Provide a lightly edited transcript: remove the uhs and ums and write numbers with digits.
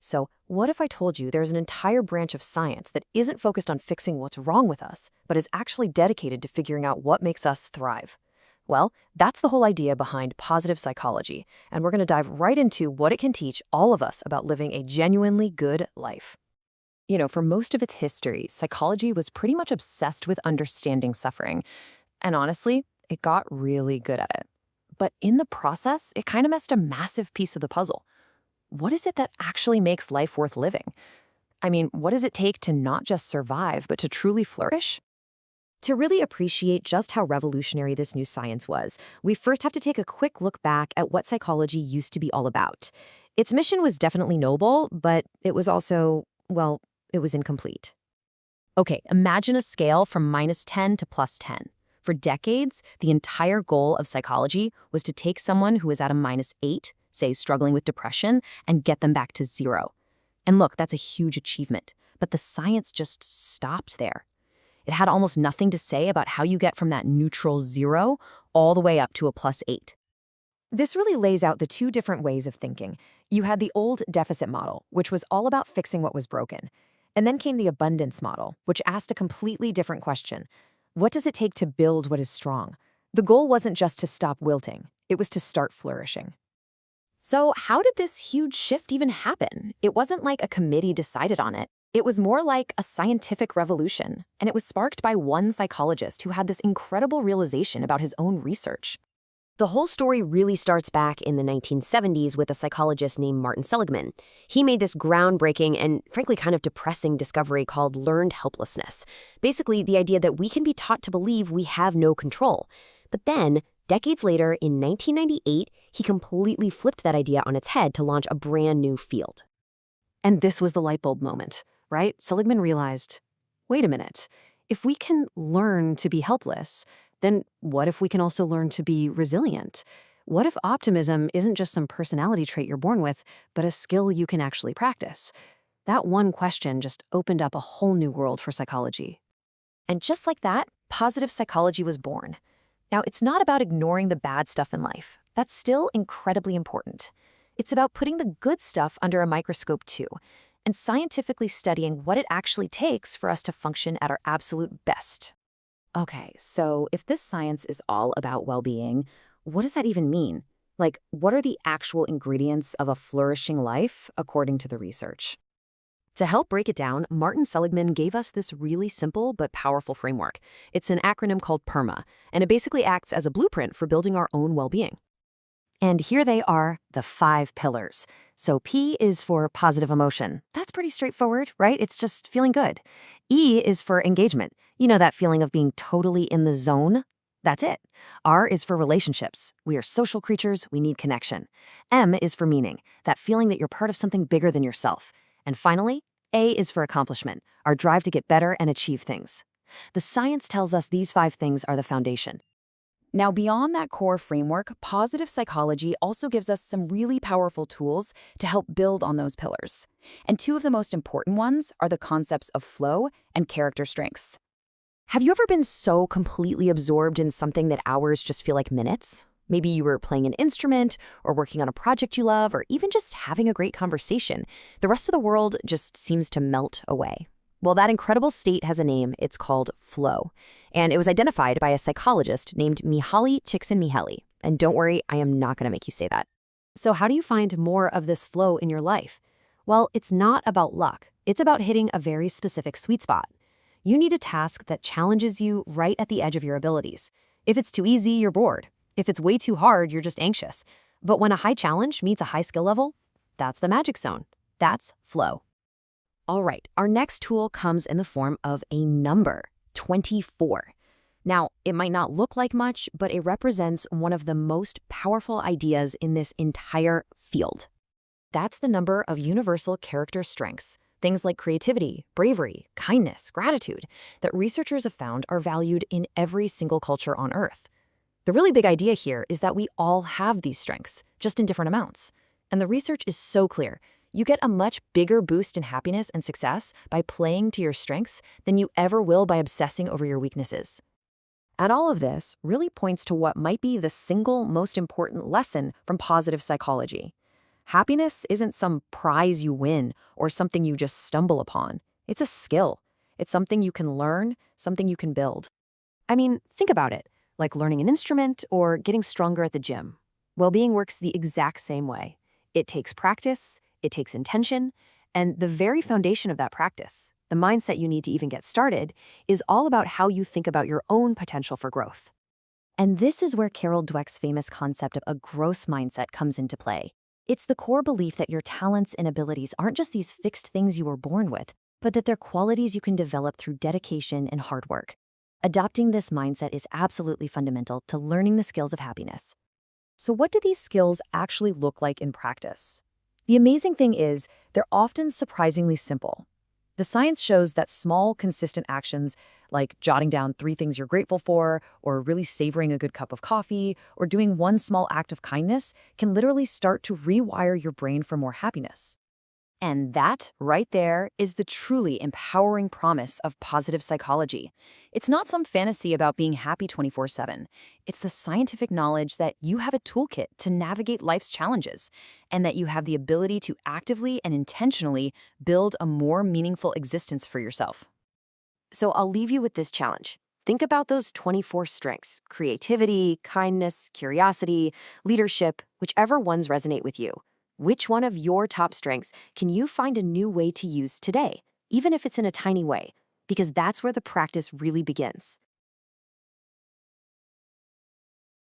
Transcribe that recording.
So, what if I told you there's an entire branch of science that isn't focused on fixing what's wrong with us, but is actually dedicated to figuring out what makes us thrive? Well, that's the whole idea behind positive psychology, and we're going to dive right into what it can teach all of us about living a genuinely good life. For most of its history, psychology was pretty much obsessed with understanding suffering, and honestly, it got really good at it. But in the process, it kind of missed a massive piece of the puzzle. What is it that actually makes life worth living? I mean, what does it take to not just survive, but to truly flourish? To really appreciate just how revolutionary this new science was, we first have to take a quick look back at what psychology used to be all about. Its mission was definitely noble, but it was also, well, it was incomplete. Okay, imagine a scale from -10 to +10. For decades, the entire goal of psychology was to take someone who is at a -8, say struggling with depression, and get them back to 0. And look, that's a huge achievement, but the science just stopped there. It had almost nothing to say about how you get from that neutral 0 all the way up to a +8. This really lays out the two different ways of thinking. You had the old deficit model, which was all about fixing what was broken. And then came the abundance model, which asked a completely different question. What does it take to build what is strong? The goal wasn't just to stop wilting, it was to start flourishing. So how did this huge shift even happen? It wasn't like a committee decided on it. It was more like a scientific revolution, and it was sparked by one psychologist who had this incredible realization about his own research. The whole story really starts back in the 1970s with a psychologist named Martin Seligman. He made this groundbreaking and frankly kind of depressing discovery called learned helplessness. Basically, the idea that we can be taught to believe we have no control. But then, decades later, in 1998, he completely flipped that idea on its head to launch a brand new field. And this was the light bulb moment, right? Seligman realized, wait a minute, if we can learn to be helpless, then what if we can also learn to be resilient? What if optimism isn't just some personality trait you're born with, but a skill you can actually practice? That one question just opened up a whole new world for psychology. And just like that, positive psychology was born. Now, it's not about ignoring the bad stuff in life. That's still incredibly important. It's about putting the good stuff under a microscope too, and scientifically studying what it actually takes for us to function at our absolute best. Okay, so if this science is all about well-being, what does that even mean? Like, what are the actual ingredients of a flourishing life according to the research? To help break it down, Martin Seligman gave us this really simple but powerful framework. It's an acronym called PERMA, and it basically acts as a blueprint for building our own well-being. And here they are, the 5 pillars. So P is for positive emotion. That's pretty straightforward, right? It's just feeling good. E is for engagement. You know, that feeling of being totally in the zone? That's it. R is for relationships. We are social creatures, we need connection. M is for meaning, that feeling that you're part of something bigger than yourself. And finally, A is for accomplishment, our drive to get better and achieve things. The science tells us these 5 things are the foundation. Now, beyond that core framework, positive psychology also gives us some really powerful tools to help build on those pillars. And 2 of the most important ones are the concepts of flow and character strengths. Have you ever been so completely absorbed in something that hours just feel like minutes? Maybe you were playing an instrument or working on a project you love or even just having a great conversation. The rest of the world just seems to melt away. Well, that incredible state has a name. It's called flow. And it was identified by a psychologist named Mihaly Csikszentmihalyi. And don't worry, I am not going to make you say that. So how do you find more of this flow in your life? Well, it's not about luck. It's about hitting a very specific sweet spot. You need a task that challenges you right at the edge of your abilities. If it's too easy, you're bored. If it's way too hard, you're just anxious. But when a high challenge meets a high skill level, that's the magic zone. That's flow. All right, our next tool comes in the form of a number, 24. Now, it might not look like much, but it represents one of the most powerful ideas in this entire field. That's the number of universal character strengths, things like creativity, bravery, kindness, gratitude, that researchers have found are valued in every single culture on Earth. The really big idea here is that we all have these strengths, just in different amounts. And the research is so clear. You get a much bigger boost in happiness and success by playing to your strengths than you ever will by obsessing over your weaknesses. And all of this really points to what might be the single most important lesson from positive psychology. Happiness isn't some prize you win or something you just stumble upon. It's a skill. It's something you can learn, something you can build. I mean, think about it, like learning an instrument or getting stronger at the gym. Well-being works the exact same way. It takes practice, it takes intention, and the very foundation of that practice, the mindset you need to even get started, is all about how you think about your own potential for growth. And this is where Carol Dweck's famous concept of a growth mindset comes into play. It's the core belief that your talents and abilities aren't just these fixed things you were born with, but that they're qualities you can develop through dedication and hard work. Adopting this mindset is absolutely fundamental to learning the skills of happiness. So what do these skills actually look like in practice? The amazing thing is, they're often surprisingly simple. The science shows that small, consistent actions, like jotting down 3 things you're grateful for, or really savoring a good cup of coffee, or doing one small act of kindness, can literally start to rewire your brain for more happiness. And that, right there, is the truly empowering promise of positive psychology. It's not some fantasy about being happy 24/7. It's the scientific knowledge that you have a toolkit to navigate life's challenges, and that you have the ability to actively and intentionally build a more meaningful existence for yourself. So I'll leave you with this challenge. Think about those 24 strengths: creativity, kindness, curiosity, leadership, whichever ones resonate with you. Which one of your top strengths can you find a new way to use today, even if it's in a tiny way? Because that's where the practice really begins.